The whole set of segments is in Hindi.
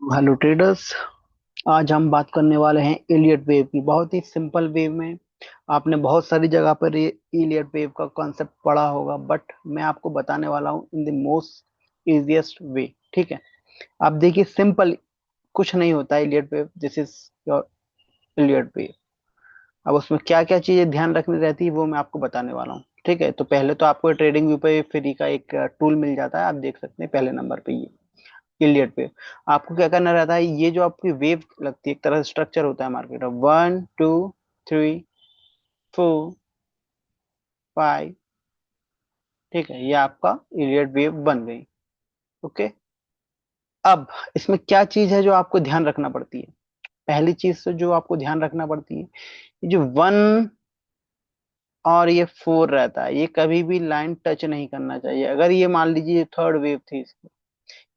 Hello traders. आज हम बात करने वाले हैं इलियट वेव की। बहुत ही सिंपल वेव में आपने बहुत सारी जगह पर ये इलियट वेव का कॉन्सेप्ट पढ़ा होगा, बट मैं आपको बताने वाला हूँ in the most easiest way. ठीक है, अब देखिए, सिंपल कुछ नहीं होता है Elliot wave. This is your Elliot wave. अब उसमें क्या क्या चीजें ध्यान रखनी रहती है वो मैं आपको बताने वाला हूँ। ठीक है, तो पहले तो आपको ट्रेडिंग व्यू पे फ्री का एक टूल मिल जाता है, आप देख सकते हैं पहले नंबर पे ये इलियट वेव। आपको क्या करना रहता है, ये जो आपकी वेव लगती है, एक तरह से स्ट्रक्चर होता है मार्केट में, 1 2 3 4 5। ठीक है, ये आपका इलियट वेव बन गई। ओके, अब इसमें क्या चीज है जो आपको ध्यान रखना पड़ती है। पहली चीज तो जो आपको ध्यान रखना पड़ती है, ये जो 1 और ये 4 रहता है, ये कभी भी लाइन टच नहीं करना चाहिए। अगर ये मान लीजिए थर्ड वेव थी इसकी,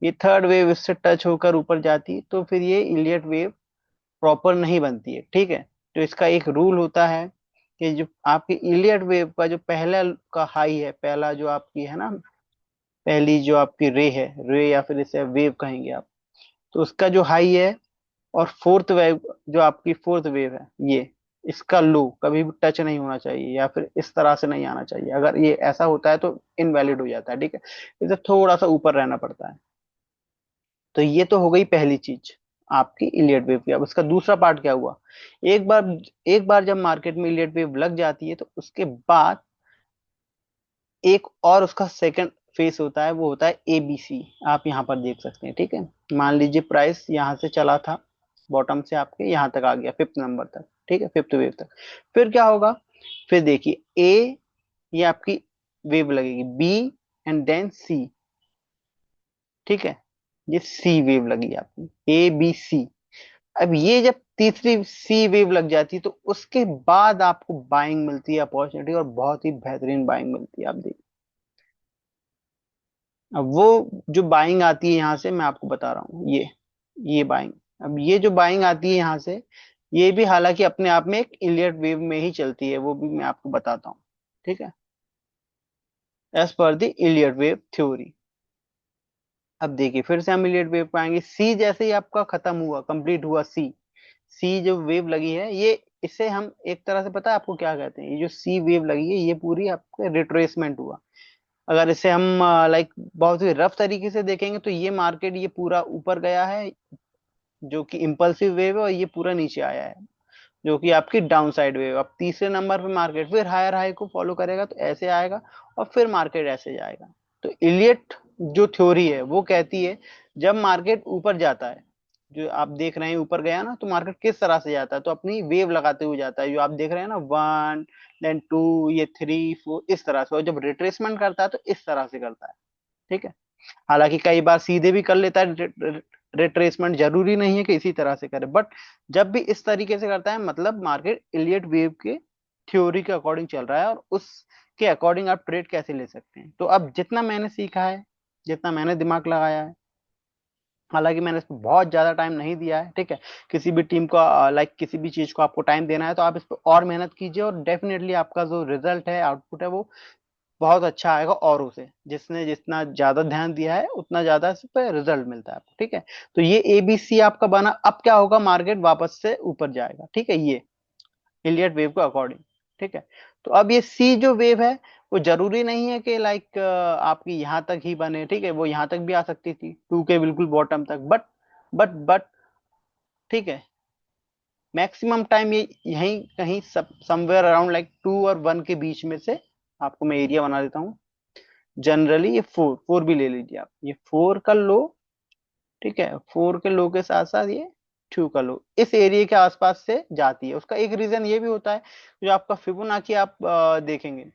ये थर्ड वेव इससे टच होकर ऊपर जाती तो फिर ये इलियट वेव प्रॉपर नहीं बनती है। ठीक है, तो इसका एक रूल होता है कि जो आपकी इलियट वेव का जो पहला का हाई है, पहला जो आपकी है ना, पहली जो आपकी रे या फिर इसे वेव कहेंगे आप, तो उसका जो हाई है, और फोर्थ वेव जो आपकी फोर्थ वेव है, ये इसका लो कभी भी टच नहीं होना चाहिए या फिर इस तरह से नहीं आना चाहिए। अगर ये ऐसा होता है तो इनवैलिड हो जाता है। ठीक है, इसे थोड़ा सा ऊपर रहना पड़ता है। तो ये तो हो गई पहली चीज आपकी इलियट वेव की। अब उसका दूसरा पार्ट क्या हुआ, एक बार एक बार जब मार्केट में इलियट वेव लग जाती है तो उसके बाद एक और उसका सेकंड फेस होता है, वो होता है एबीसी। आप यहाँ पर देख सकते हैं। ठीक है, मान लीजिए प्राइस यहाँ से चला था, बॉटम से आपके यहाँ तक आ गया, फिफ्थ नंबर तक। ठीक है, फिफ्थ वेव तक। फिर क्या होगा, फिर देखिए ए, ये आपकी वेव लगेगी, बी एंड देन सी। ठीक है, ये सी वेव लगी आपकी, ए बी सी। अब ये जब तीसरी सी वेव लग जाती है तो उसके बाद आपको बाइंग मिलती है, अपॉर्चुनिटी, और बहुत ही बेहतरीन बाइंग मिलती है। आप देखिए, अब वो जो बाइंग आती है यहाँ से, मैं आपको बता रहा हूँ, ये बाइंग, अब ये जो बाइंग आती है यहाँ से, ये भी हालांकि अपने आप में एक इलियट वेव में ही चलती है, वो भी मैं आपको बताता हूँ। ठीक है, as per the Elliot wave theory. अब देखिए, फिर से हम इलियट वेव पाएंगे। सी जैसे ही आपका खत्म हुआ, कंप्लीट हुआ, सी सी जो वेव लगी है ये, इसे हम एक तरह से, पता है आपको क्या कहते हैं, ये जो सी वेव लगी है ये पूरी आपके रिट्रेसमेंट हुआ। अगर इसे हम लाइक बहुत ही रफ तरीके से देखेंगे तो ये मार्केट ये पूरा ऊपर गया है, जो कि इम्पल्सिव वेव है, और ये पूरा नीचे आया है, जो कि आपकी डाउन साइड वेव। अब तीसरे नंबर पे मार्केट फिर हायर हाई को फॉलो करेगा, तो ऐसे आएगा, और फिर मार्केट ऐसे जाएगा। तो इलियट जो थ्योरी है वो कहती है, जब मार्केट ऊपर जाता है, जो आप देख रहे हैं ऊपर गया ना, तो मार्केट किस तरह से जाता है, तो अपनी वेव लगाते हुए जाता है, जो आप देख रहे हैं ना, 1 देन 2, ये 3 4, इस तरह से। और जब रिट्रेसमेंट करता है तो इस तरह से करता है। ठीक है, हालांकि कई बार सीधे भी कर लेता है रिट्रेसमेंट, जरूरी नहीं है कि इसी तरह से करे, बट जब भी इस तरीके से करता है, मतलब मार्केट इलियट वेव के थ्योरी के अकॉर्डिंग चल रहा है, और उसके अकॉर्डिंग आप ट्रेड कैसे ले सकते हैं। तो अब जितना मैंने सीखा है, जितना मैंने दिमाग लगाया है, हालांकि मैंने इस पर बहुत ज्यादा टाइम नहीं दिया है। ठीक है, किसी भी टीम को लाइक किसी भी चीज को आपको टाइम देना है तो आप इस पर और मेहनत कीजिए, और डेफिनेटली आपका जो रिजल्ट है, आउटपुट है, वो बहुत अच्छा आएगा। और उसे जिसने जितना ज्यादा ध्यान दिया है उतना ज्यादा इस पे रिजल्ट मिलता है आपको। ठीक है, तो ये एबीसी आपका बना। अब क्या होगा, मार्केट वापस से ऊपर जाएगा। ठीक है, ये इलियट वेव के अकॉर्डिंग। ठीक है, तो अब ये सी जो वेव है, वो जरूरी नहीं है कि लाइक आपकी यहाँ तक ही बने। ठीक है, वो यहाँ तक भी आ सकती थी, 2 के बिल्कुल बॉटम तक, बट ठीक है, मैक्सिमम टाइम ये यहीं कहीं सब समवेयर अराउंड लाइक 2 और 1 के बीच में से, आपको मैं एरिया बना देता हूँ। जनरली ये 4 भी ले लीजिए आप, ये 4 का लो। ठीक है, 4 के लो के साथ साथ ये 2 का लो, इस एरिया के आसपास से जाती है। उसका एक रीजन ये भी होता है, जो आपका फिबोनाची आप देखेंगे,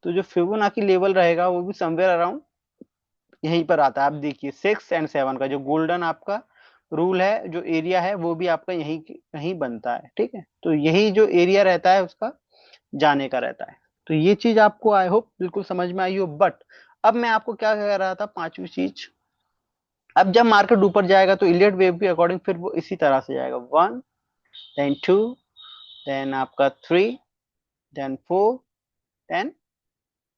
तो जो फिबोनाची लेवल रहेगा वो भी समवेयर अराउंड यहीं पर आता है। आप देखिए 6 एंड 7 का जो गोल्डन आपका रूल है, जो एरिया है, वो भी आपका यहीं कहीं बनता है। ठीक है, तो यही जो एरिया रहता है उसका जाने का रहता है। तो ये चीज आपको आई होप बिल्कुल समझ में आई हो। बट अब मैं आपको क्या कह रहा था, पांचवी चीज, अब जब मार्केट ऊपर जाएगा तो इलियट वेव के अकॉर्डिंग फिर वो इसी तरह से जाएगा, 1 देन 2 देन आपका 3 देन 4 देन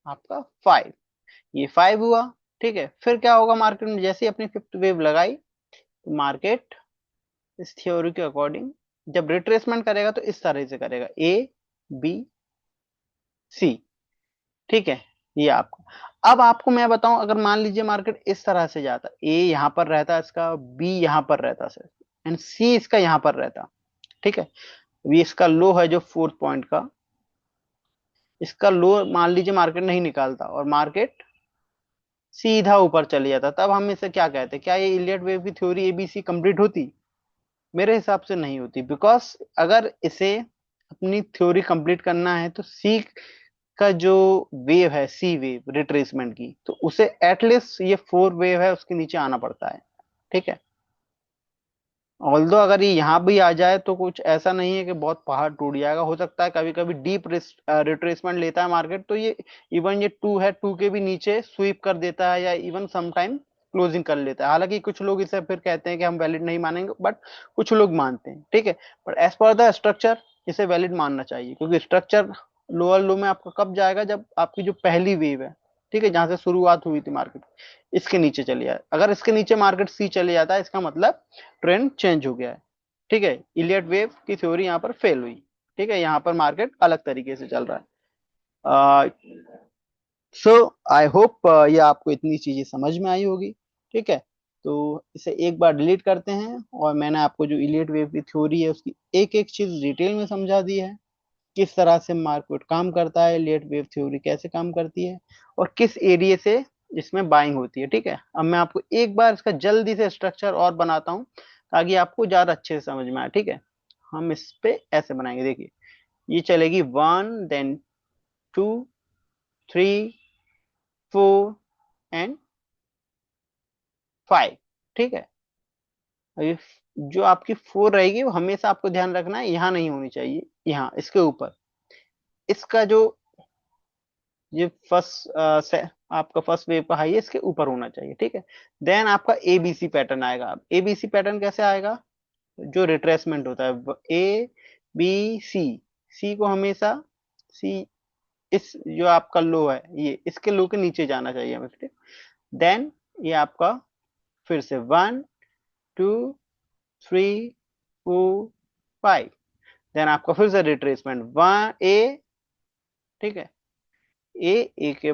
आपका 5। ये 5 हुआ। ठीक है, फिर क्या होगा, मार्केट में जैसे ही अपनी फिफ्थ वेव लगाई, तो मार्केट इस थ्योरी के अकॉर्डिंग जब रिट्रेसमेंट करेगा तो इस तरह से करेगा, ABC, ठीक है। ये आपका, अब आपको मैं बताऊं, अगर मान लीजिए मार्केट इस तरह से जाता, ए यहां पर रहता इसका, बी यहां पर रहता सर, एंड सी इसका यहां पर रहता, ठीक है। अभी इसका लो है जो 4 पॉइंट का, इसका लो मान लीजिए मार्केट नहीं निकालता और मार्केट सीधा ऊपर चले जाता, तब हम इसे क्या कहते हैं, क्या ये इलियट वेव की थ्योरी एबीसी कंप्लीट होती? मेरे हिसाब से नहीं होती, बिकॉज अगर इसे अपनी थ्योरी कंप्लीट करना है तो सी का जो वेव है, सी वेव रिट्रेसमेंट की, तो उसे एटलीस्ट ये 4 वेव है उसके नीचे आना पड़ता है, ठीक है। ऑल्दो अगर ये यहाँ भी आ जाए तो कुछ ऐसा नहीं है कि बहुत पहाड़ टूट जाएगा, हो सकता है कभी कभी डीप रिट्रेसमेंट लेता है मार्केट, तो ये इवन ये 2 है, 2 के भी नीचे स्वीप कर देता है या इवन समटाइम क्लोजिंग कर लेता है। हालांकि कुछ लोग इसे फिर कहते हैं कि हम वैलिड नहीं मानेंगे, बट कुछ लोग मानते हैं, ठीक है। But as per the structure इसे वैलिड मानना चाहिए, क्योंकि स्ट्रक्चर लोअर लो में आपका कब जाएगा, जब आपकी जो पहली वेव है, ठीक है, जहां से शुरुआत हुई थी मार्केट, इसके नीचे चली जाए। अगर इसके नीचे मार्केट सी चले जाता है, इसका मतलब ट्रेंड चेंज हो गया है, ठीक है। इलियट वेव की थ्योरी यहाँ पर फेल हुई, ठीक है, यहाँ पर मार्केट अलग तरीके से चल रहा है। सो आई होप ये आपको इतनी चीजें समझ में आई होगी, ठीक है। तो इसे एक बार डिलीट करते हैं, और मैंने आपको जो इलियट वेव की थ्योरी है उसकी एक एक चीज डिटेल में समझा दी है, किस तरह से मार्केट काम करता है, इलियट वेव थ्योरी कैसे काम करती है, और किस एरिया से इसमें बाइंग होती है, ठीक है। अब मैं आपको एक बार इसका जल्दी से स्ट्रक्चर और बनाता हूँ, ताकि आपको ज्यादा अच्छे से समझ में आए, ठीक है। हम इस पे ऐसे बनाएंगे, देखिए, ये चलेगी 1 then 2 3 4 एंड 5, ठीक है। अब ये जो आपकी 4 रहेगी वो हमेशा आपको ध्यान रखना है, यहाँ नहीं होनी चाहिए, यहाँ इसके ऊपर। इसका जो ये फर्स्ट आपका फर्स्ट वेव का हाई है, इसके ऊपर होना चाहिए, ठीक है। देन आपका एबीसी पैटर्न आएगा। अब एबीसी पैटर्न कैसे आएगा, जो रिट्रेसमेंट होता है, A B C, सी को हमेशा, सी इस जो आपका लो है ये इसके लो के नीचे जाना चाहिए हमें, ठीक। देन ये आपका फिर से 1 2 3 4 5, देन आपका फिर से रिट्रेसमेंट 1 A, ठीक है। ए के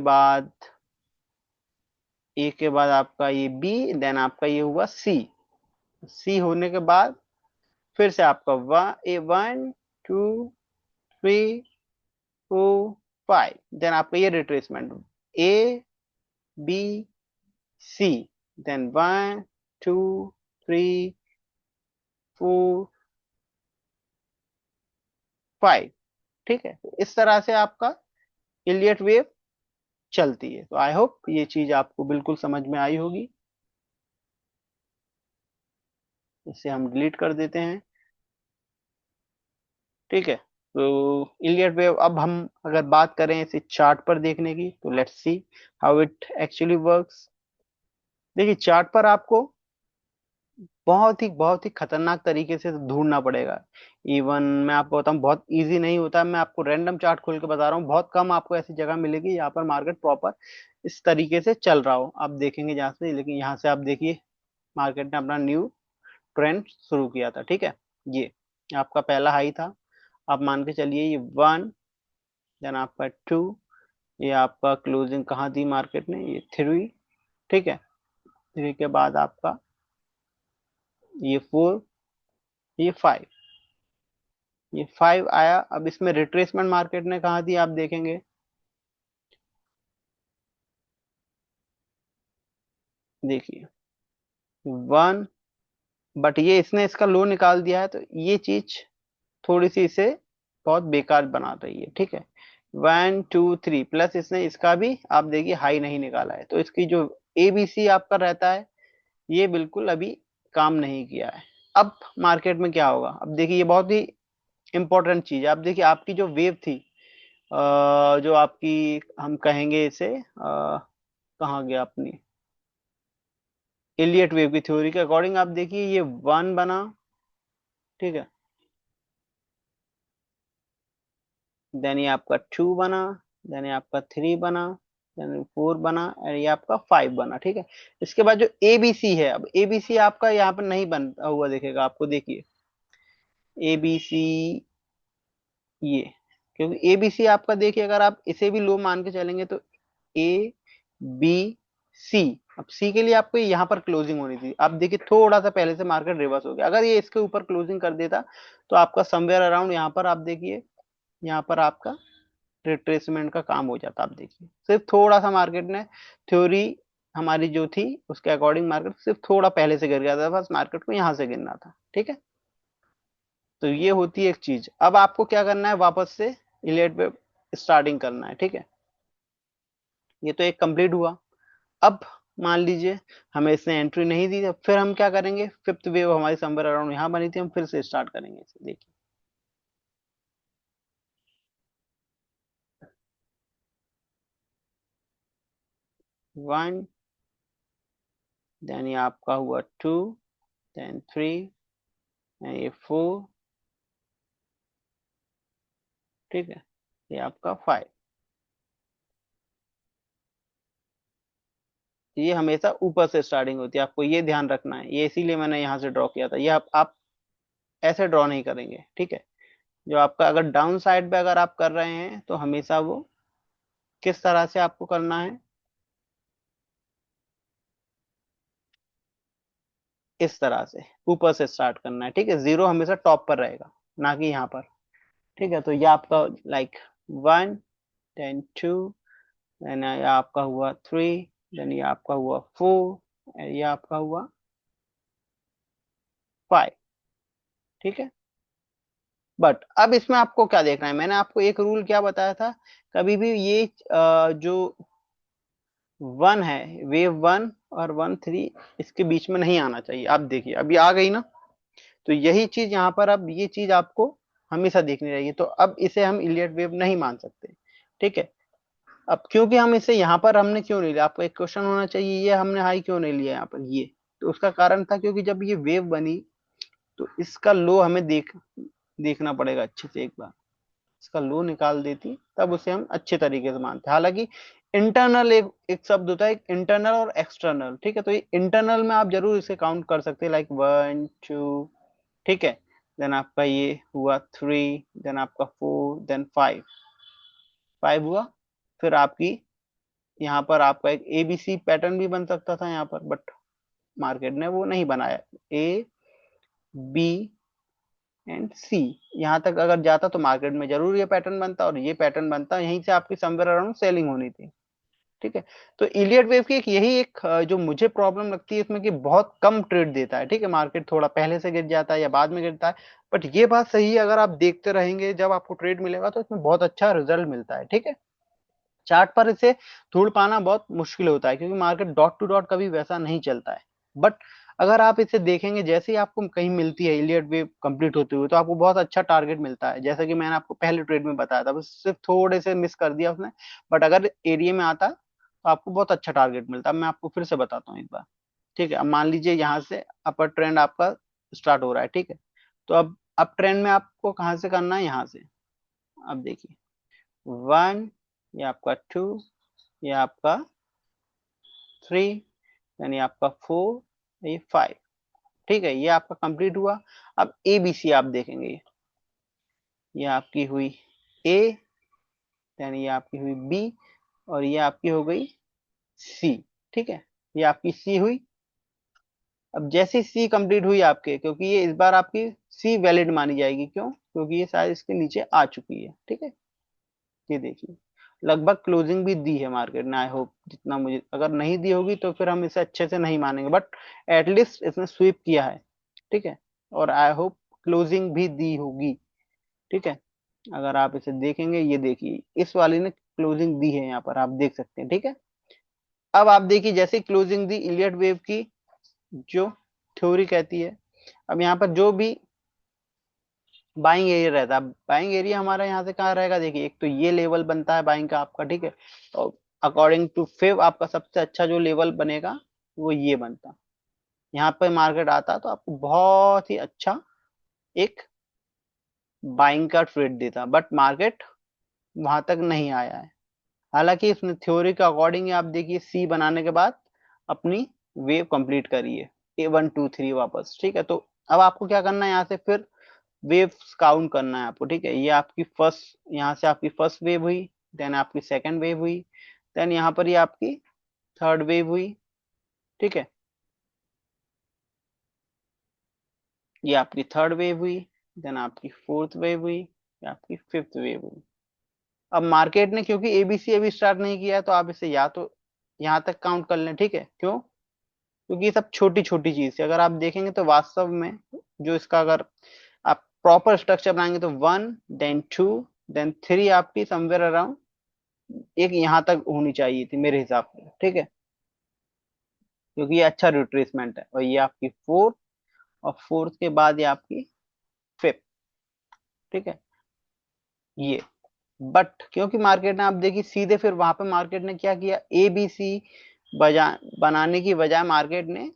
बाद आपका ये बी, देन आपका ये हुआ सी, सी होने के बाद फिर से आपका 1 2 3 4 5, देन आपका ये retracement A B C, then 1 2 3 4 5, ठीक है। तो इस तरह से आपका इलियट वेव चलती है। तो आई होप ये चीज आपको बिल्कुल समझ में आई होगी। इसे हम डिलीट कर देते हैं, ठीक है। तो इलियट वेव, अब हम अगर बात करें इसे चार्ट पर देखने की, तो let's see how it actually works. देखिए, चार्ट पर आपको बहुत ही खतरनाक तरीके से ढूंढना पड़ेगा। इवन मैं आपको बताऊं, बहुत इजी नहीं होता है। मैं आपको रैंडम चार्ट खोल के बता रहा हूँ, बहुत कम आपको ऐसी जगह मिलेगी यहाँ पर मार्केट प्रॉपर इस तरीके से चल रहा हो, आप देखेंगे जहाँ से। लेकिन यहाँ से आप देखिए, मार्केट ने अपना न्यू ट्रेंड शुरू किया था, ठीक है। ये आपका पहला हाई था, आप मान के चलिए ये 1, देन आपका 2, ये आपका क्लोजिंग कहाँ दी मार्केट ने, ये 3, ठीक है। 3 के बाद आपका ये 4, ये 5, ये 5 आया। अब इसमें रिट्रेसमेंट मार्केट ने कहाँ दी आप देखेंगे, देखिए 1, बट ये इसने इसका लो निकाल दिया है, तो ये चीज थोड़ी सी इसे बहुत बेकार बना रही है, ठीक है। 1 2 3 प्लस इसने इसका भी आप देखिए हाई नहीं निकाला है, तो इसकी जो ABC आपका रहता है, ये बिल्कुल अभी काम नहीं किया है। अब मार्केट में क्या होगा, अब देखिए, ये बहुत ही इंपॉर्टेंट चीज है। अब देखिए, आपकी जो वेव थी, जो आपकी हम कहेंगे इसे, कहाँ गया अपनी इलियट वेव की थ्योरी के अकॉर्डिंग, आप देखिए ये 1 बना, ठीक है। देन ये आपका 2 बना, देन ये आपका 3 बना, देन 4 बना और ये आपका 5 बना, ठीक है। इसके बाद जो एबीसी है, अब एबीसी आपका यहाँ पर नहीं बना हुआ दिखेगा आपको, देखिए एबीसी ये, क्योंकि एबीसी आपका देखिए अगर आप इसे भी लो मान के चलेंगे तो ए बी सी, अब सी के लिए आपको यहाँ पर क्लोजिंग होनी थी, आप देखिए थोड़ा सा पहले से मार्केट रिवर्स हो गया, अगर ये इसके ऊपर क्लोजिंग कर देता तो आपका समवेयर अराउंड यहाँ पर आप देखिए, यहाँ पर आपका रिट्रेसमेंट का काम हो जाता, आप देखिए सिर्फ थोड़ा सा मार्केट ने थ्योरी हमारी जो थी उसके अकॉर्डिंग मार्केट सिर्फ थोड़ा पहले से गिर गया था, बस मार्केट को यहाँ से गिरना था, ठीक है। तो ये होती है एक चीज। अब आपको क्या करना है, वापस से इलियट पे स्टार्टिंग करना है, ठीक है। ये तो एक कंप्लीट हुआ। अब मान लीजिए हमें इसने एंट्री नहीं दी, अब फिर हम क्या करेंगे, फिफ्थ वेव हमारी समवेयर अराउंड यहाँ बनी थी, हम फिर से स्टार्ट करेंगे इसे, देखिए 1, देन ये आपका हुआ 2, देन 3, ये 4, ठीक है, ये आपका 5। ये हमेशा ऊपर से स्टार्टिंग होती है, आपको ये ध्यान रखना है, ये इसीलिए मैंने यहाँ से ड्रॉ किया था, ये आप ऐसे ड्रॉ नहीं करेंगे, ठीक है। जो आपका अगर डाउन साइड पे अगर आप कर रहे हैं तो हमेशा वो किस तरह से आपको करना है, इस तरह से ऊपर से स्टार्ट करना है, ठीक है। जीरो हमेशा टॉप पर रहेगा, ना कि यहाँ पर, ठीक है। तो ये आपका लाइक 1, देन 2, देन ये आपका हुआ 3, देन ये आपका हुआ 4, ये आपका हुआ 5, ठीक है। बट अब इसमें आपको क्या देखना है, मैंने आपको एक रूल क्या बताया था, कभी भी ये जो 1 है, वेव 1 और 1 3 इसके बीच में नहीं आना चाहिए, आप देखिए अभी आ गई ना। तो यही चीज यहाँ पर, अब ये चीज आपको हमेशा देखनी रहेगी, तो अब इसे हम इलियट वेव नहीं मान सकते, ठीक है। अब क्योंकि हम इसे यहाँ पर हमने क्यों नहीं लिया, आपको एक क्वेश्चन होना चाहिए ये हमने हाई क्यों नहीं लिया यहाँ पर, ये तो उसका कारण था क्योंकि जब ये वेव बनी तो इसका लो हमें देखना पड़ेगा अच्छे से एक बार, इसका लो निकाल देती तब उसे हम अच्छे तरीके से मानते, हालांकि इंटरनल एक शब्द होता है, एक इंटरनल और एक्सटर्नल, ठीक है। तो ये इंटरनल में आप जरूर इसे काउंट कर सकते हैं, लाइक 1 2, ठीक है। देन आपका ये हुआ 3, देन आपका 4, देन 5, 5 हुआ। फिर आपकी यहाँ पर आपका एक एबीसी पैटर्न भी बन सकता था यहाँ पर, बट मार्केट ने वो नहीं बनाया, ए बी एंड सी यहाँ तक अगर जाता तो मार्केट में जरूर ये पैटर्न बनता और ये पैटर्न बनता, यहीं से आपकी समवेयर अराउंड सेलिंग होनी थी, ठीक है। तो इलियट वेव की एक यही एक जो मुझे प्रॉब्लम लगती है इसमें कि बहुत कम ट्रेड देता है, ठीक है। मार्केट थोड़ा पहले से गिर जाता है या बाद में गिरता है, बट ये बात सही है, अगर आप देखते रहेंगे जब आपको ट्रेड मिलेगा तो इसमें बहुत अच्छा रिजल्ट मिलता है, ठीक है। चार्ट पर इसे ढूंढ पाना बहुत मुश्किल होता है क्योंकि मार्केट डॉट टू डॉट कभी वैसा नहीं चलता है, बट अगर आप इसे देखेंगे जैसे ही आपको कहीं मिलती है इलियट वेव कंप्लीट होते हुए तो आपको बहुत अच्छा टारगेट मिलता है, जैसा कि मैंने आपको पहले ट्रेड में बताया था, बस सिर्फ थोड़े से मिस कर दिया उसने, बट अगर एरिया में आता तो आपको बहुत अच्छा टारगेट मिलता है। अब मैं आपको फिर से बताता हूँ एक बार, ठीक है। अब मान लीजिए यहाँ से अपर ट्रेंड आपका स्टार्ट हो रहा है, ठीक है। तो अब अप ट्रेंड में आपको कहाँ से करना है, यहाँ से, अब देखिए 1, ये आपका 2, ये आपका 3, यानी आपका 4, ये 5, ठीक है। ये आपका कंप्लीट हुआ। अब ए बी सी आप देखेंगे, ये आपकी हुई ए, यानी ये आपकी हुई बी, और ये आपकी हो गई सी, ठीक है। ये आपकी सी हुई। अब जैसे सी कंप्लीट हुई आपके, क्योंकि ये इस बार आपकी सी वैलिड मानी जाएगी, क्यों, क्योंकि ये शायद इसके नीचे आ चुकी है, ठीक है। ये देखिए लगभग क्लोजिंग भी दी है मार्केट ने, आई होप, जितना मुझे, अगर नहीं दी होगी तो फिर हम इसे अच्छे से नहीं मानेंगे, बट एटलीस्ट इसने स्वीप किया है, ठीक है। और आई होप क्लोजिंग भी दी होगी, ठीक है। अगर आप इसे देखेंगे, ये देखिए इस वाली ने क्लोजिंग दी है, यहाँ पर आप देख सकते हैं, ठीक है। अब आप देखिए जैसे क्लोजिंग दी इलियट वेव की जो थ्योरी कहती है, अब यहाँ पर जो भी बाइंग एरिया रहता है, बाइंग एरिया हमारा यहाँ से कहाँ रहेगा, देखिए एक तो ये लेवल बनता है बाइंग का आपका, ठीक है। और अकॉर्डिंग टू फेव आपका सबसे अच्छा जो लेवल बनेगा वो ये बनता, यहाँ पे मार्केट आता तो आपको बहुत ही अच्छा एक बाइंग का ट्रेड देता, बट मार्केट वहां तक नहीं आया है, हालांकि इसमें थ्योरी के अकॉर्डिंग आप देखिए सी बनाने के बाद अपनी वेव कंप्लीट करिए, A1 2 3 वापस, ठीक है। तो अब आपको क्या करना है, यहाँ से फिर वेव्स काउंट करना है आपको, ठीक है। ये आपकी फर्स्ट, यहाँ से आपकी फर्स्ट वेव हुई, देन आपकी सेकंड वेव हुई, देन यहाँ पर ये आपकी थर्ड वेव हुई, ठीक है। ये आपकी थर्ड वेव हुई, देन आपकी फोर्थ वेव हुई, ये आपकी फिफ्थ वेव हुई। अब मार्केट ने क्योंकि एबीसी अभी स्टार्ट नहीं किया है, तो आप इसे या तो यहाँ तक काउंट कर लें, ठीक है। क्यों? क्योंकि ये सब छोटी छोटी चीज है। अगर आप देखेंगे तो वास्तव में जो इसका अगर आप प्रॉपर स्ट्रक्चर बनाएंगे तो 1 देन 2 देन 3 आपकी समवेयर अराउंड एक यहाँ तक होनी चाहिए थी मेरे हिसाब से, ठीक है। क्योंकि ये अच्छा रिट्रेसमेंट है, और ये आपकी फोर्थ, और फोर्थ के बाद ये आपकी फिफ्थ, ठीक है। ये बट क्योंकि मार्केट ने आप देखिए सीधे फिर वहां पे मार्केट ने क्या किया, ए बी सी बजा बनाने की बजाय मार्केट ने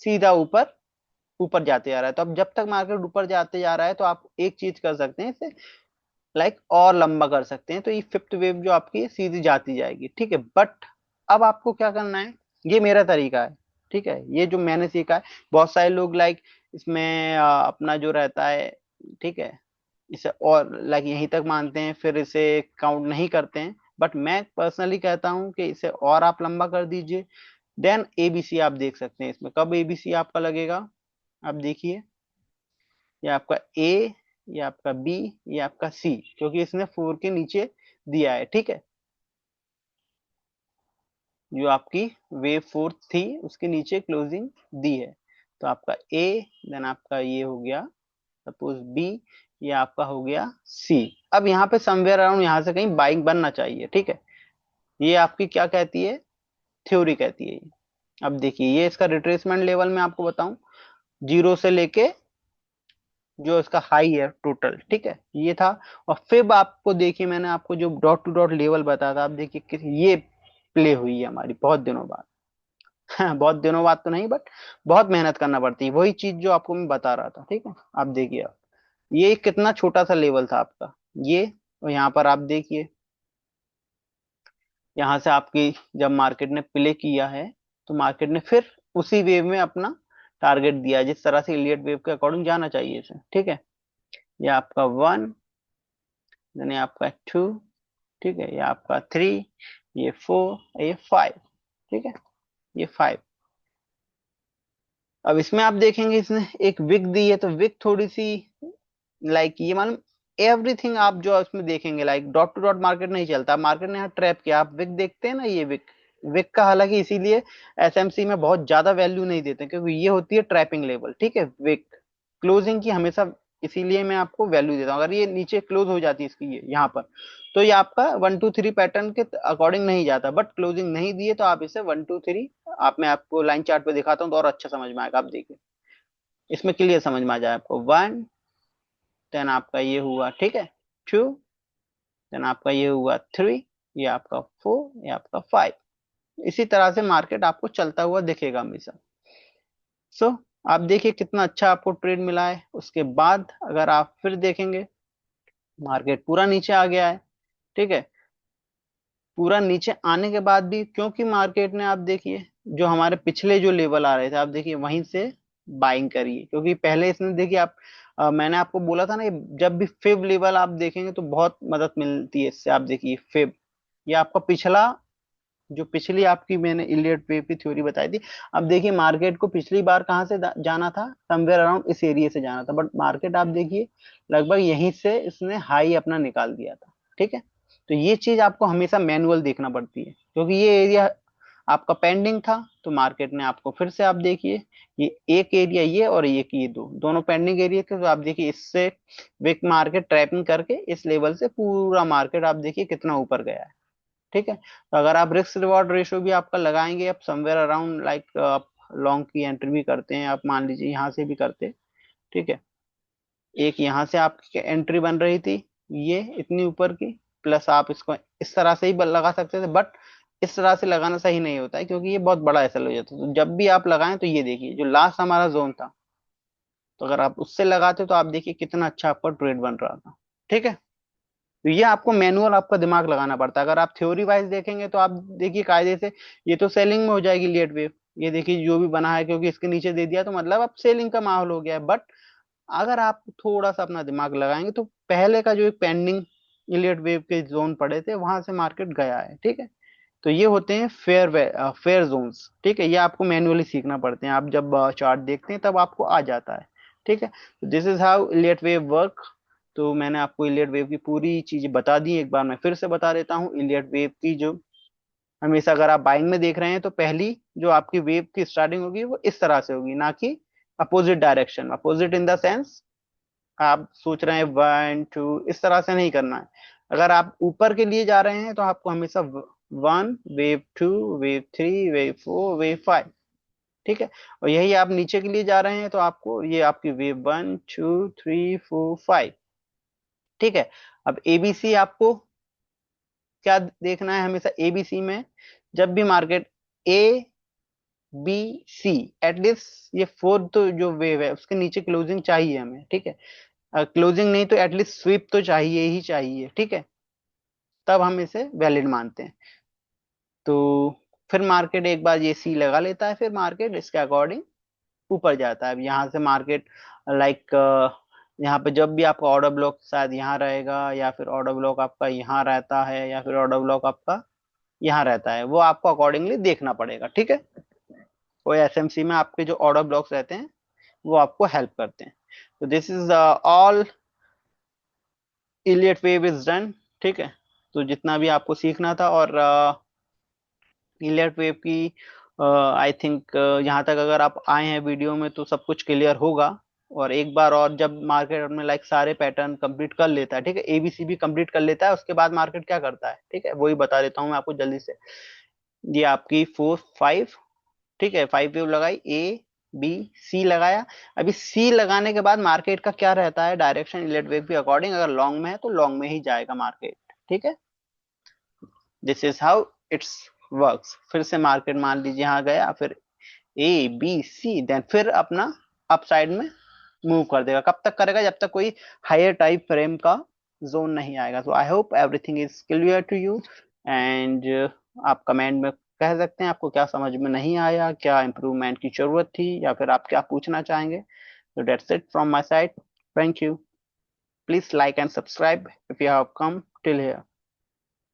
सीधा ऊपर ऊपर जाते जा रहा है। तो अब जब तक मार्केट ऊपर जाते जा रहा है तो आप एक चीज कर सकते हैं इसे, लाइक और लंबा कर सकते हैं। तो ये फिफ्थ वेव जो आपकी है, सीधी जाती जाएगी, ठीक है। बट अब आपको क्या करना है, ये मेरा तरीका है, ठीक है। ये जो मैंने सीखा है, बहुत सारे लोग लाइक इसमें अपना जो रहता है, ठीक है, इसे और लाइक यहीं तक मानते हैं, फिर इसे काउंट नहीं करते हैं। बट मैं पर्सनली कहता हूँ कि इसे और आप लंबा कर दीजिए, देन एबीसी आप देख सकते हैं। इसमें कब एबीसी आपका लगेगा, आप देखिए, ये आपका ए, ये आपका बी, ये आपका सी, क्योंकि इसने 4 के नीचे दिया है, ठीक है। जो आपकी वेव फोर्थ थी उसके नीचे क्लोजिंग दी है। तो आपका ए, देन आपका ये हो गया सपोज बी, ये आपका हो गया सी। अब यहाँ पे समवेयर अराउंड यहाँ से कहीं बाइंग बनना चाहिए, ठीक है। ये आपकी क्या कहती है, थ्योरी कहती है ये। अब देखिए ये इसका रिट्रेसमेंट लेवल मैं आपको बताऊं, जीरो से लेके जो इसका हाई है टोटल, ठीक है, ये था। और फिर आपको देखिए मैंने आपको जो डॉट टू डॉट लेवल बताया था, आप देखिए ये प्ले हुई है हमारी बहुत दिनों बाद। हाँ, बहुत दिनों बाद तो नहीं, बट बहुत मेहनत करना पड़ती है, वही चीज जो आपको मैं बता रहा था, ठीक है। आप देखिए, आप ये कितना छोटा सा लेवल था आपका ये, और यहाँ पर आप देखिए, यहाँ से आपकी जब मार्केट ने प्ले किया है, तो मार्केट ने फिर उसी वेव में अपना टारगेट दिया, जिस तरह से इलियट वेव के अकॉर्डिंग जाना चाहिए इसे, ठीक है। ये आपका 1, देन ये आपका 2, ठीक है, ये आपका 3, ये 4, ये 5, ठीक है, ये 5। अब इसमें आप देखेंगे इसने एक विक दी है, तो विक थोड़ी सी लाइक ये मालूम, एवरीथिंग आप जो इसमें देखेंगे like dot to dot market नहीं चलता, मार्केट ने यहाँ ट्रैप किया। आप विक देखते हैं ना, ये विक, विक का हालांकि इसीलिए एसएमसी में बहुत ज्यादा वैल्यू नहीं देते, क्योंकि ये होती है ट्रैपिंग लेवल, ठीक है। विक क्लोजिंग की हमेशा, इसीलिए मैं आपको वैल्यू देता हूँ। अगर ये नीचे क्लोज हो जाती है इसकी ये यहाँ पर, तो ये आपका 1 2 3 पैटर्न के अकॉर्डिंग नहीं जाता। बट क्लोजिंग नहीं दिए तो आप इसे 1 2 3, आप मैं आपको लाइन चार्ट पे दिखाता हूँ तो और अच्छा समझ में आएगा। आप देखिए इसमें क्लियर समझ में आ जाए आपको, 1, देन आपका ये हुआ, ठीक है, 2, देन आपका ये हुआ 3, ये आपका 4, ये आपका 5। इसी तरह से मार्केट आपको चलता हुआ दिखेगा हमेशा। सो आप देखिए कितना अच्छा आपको ट्रेड मिला है। उसके बाद अगर आप फिर देखेंगे, मार्केट पूरा नीचे आ गया है, ठीक है। पूरा नीचे आने के बाद भी क्योंकि मार्केट ने आप देखिए जो हमारे पिछले जो लेवल आ रहे थे, आप देखिए वहीं से बाइंग करिए, क्योंकि पहले इसने देखिए आप मैंने आपको बोला था ना, जब भी फिब लेवल आप देखेंगे तो बहुत मदद मिलती है इससे। आप देखिए फिब, ये आपका पिछला, जो पिछली आपकी मैंने इलियट वेव की थ्योरी बताई थी। अब देखिए मार्केट को पिछली बार कहाँ से जाना था, समवेयर अराउंड इस एरिया से जाना था, बट मार्केट आप देखिए लगभग यहीं से इसने हाई अपना निकाल दिया था, ठीक है। तो ये चीज आपको हमेशा मैनुअल देखना पड़ती है, क्योंकि ये एरिया आपका पेंडिंग था, तो मार्केट ने आपको फिर से आप देखिए, ये एक एरिया ये और एक ये दोनों पेंडिंग एरिया थे। तो आप देखिए इससे विक मार्केट ट्रैपिंग करके इस लेवल से पूरा मार्केट आप देखिए कितना ऊपर गया है, ठीक है। तो अगर आप रिस्क रिवॉर्ड रेशियो भी आपका लगाएंगे, आप समवेयर अराउंड लाइक आप लॉन्ग की एंट्री भी करते हैं, आप मान लीजिए यहाँ से भी करते हैं, ठीक है। एक यहाँ से आपकी एंट्री बन रही थी, ये इतनी ऊपर की, प्लस आप इसको इस तरह से ही लगा सकते थे, बट इस तरह से लगाना सही नहीं होता है, क्योंकि ये बहुत बड़ा एसएल हो जाता है। तो जब भी आप लगाएं तो ये देखिए जो लास्ट हमारा जोन था, तो अगर आप उससे लगाते तो आप देखिए कितना अच्छा आपका ट्रेड बन रहा था, ठीक है। तो ये आपको मैनुअल आपका दिमाग लगाना पड़ता है। अगर आप थ्योरी वाइज देखेंगे तो आप देखिए कायदे से ये तो सेलिंग में हो जाएगी इलियट वेव। ये देखिए जो भी बना है, क्योंकि इसके नीचे दे दिया तो मतलब अब सेलिंग का माहौल हो गया है। बट अगर आप थोड़ा सा अपना दिमाग लगाएंगे तो पहले का जो एक पेंडिंग इलियट वेव के जोन पड़े थे वहां से मार्केट गया है, ठीक है। तो ये होते हैं फेयर जोन्स, ठीक है। ये आपको मैन्युअली सीखना पड़ते हैं, आप जब चार्ट देखते हैं तब आपको आ जाता है, ठीक है। This is how Elliot wave work. तो मैंने आपको इलियट वेव की पूरी चीजें बता दी, एक बार मैं फिर से बता देता हूँ। इलियट वेव की जो हमेशा अगर आप बाइंग में देख रहे हैं तो पहली जो आपकी वेव की स्टार्टिंग होगी वो इस तरह से होगी, ना कि opposite direction. Opposite in the sense आप सोच रहे हैं 1 2, इस तरह से नहीं करना है। अगर आप ऊपर के लिए जा रहे हैं तो आपको हमेशा 1 वेव 2 वेव 3 वेव 4 वेव 5, ठीक है। और यही आप नीचे के लिए जा रहे हैं तो आपको ये आपकी वेव 1 2 3 4 5, ठीक है। अब एबीसी आपको क्या देखना है हमेशा एबीसी में, जब भी market A B C at least ये फोर्थ जो वेव है उसके नीचे क्लोजिंग चाहिए हमें, ठीक है। क्लोजिंग नहीं तो एटलीस्ट स्वीप तो चाहिए ही चाहिए, ठीक है। तब हम इसे वैलिड मानते हैं। तो फिर मार्केट एक बार ये सी लगा लेता है, फिर मार्केट इसके अकॉर्डिंग ऊपर जाता है। अब यहाँ से मार्केट लाइक यहाँ पे जब भी आपका ऑर्डर ब्लॉक शायद यहाँ रहेगा, या फिर ऑर्डर ब्लॉक आपका यहाँ रहता है, या फिर ऑर्डर ब्लॉक आपका यहाँ रहता है, वो आपको अकॉर्डिंगली देखना पड़ेगा, ठीक है। वो एसएमसी में आपके जो ऑर्डर ब्लॉक्स रहते हैं वो आपको हेल्प करते हैं। तो this is all Elliot wave is done, ठीक है। तो जितना भी आपको सीखना था, और इलियट वेव की आई थिंक यहाँ तक अगर आप आए हैं वीडियो में तो सब कुछ क्लियर होगा। और एक बार और जब मार्केट में लाइक सारे पैटर्न कंप्लीट कर लेता है, ठीक है, एबीसी भी कंप्लीट कर लेता है, उसके बाद मार्केट क्या करता है, ठीक है, वही बता देता हूँ मैं आपको जल्दी से। ये आपकी 4 5, ठीक है, 5 वेव लगाई, ए बी सी लगाया। अभी सी लगाने के बाद मार्केट का क्या रहता है डायरेक्शन इलियट वेव के अकॉर्डिंग, अगर लॉन्ग में है तो लॉन्ग में ही जाएगा मार्केट, ठीक है। This is how it's works. फिर से मार्केट मान लीजिए यहाँ गया, फिर ए बी सी, देन फिर अपना अप साइड में मूव कर देगा। कब तक करेगा, जब तक कोई हायर टाइप फ्रेम का जोन नहीं आएगा। तो I hope everything is clear to you. And आप कमेंट में कह सकते हैं आपको क्या समझ में नहीं आया, क्या इंप्रूवमेंट की जरूरत थी, या फिर आप क्या पूछना चाहेंगे। तो that's it from my side. Thank you. Please like and subscribe if you have come till here.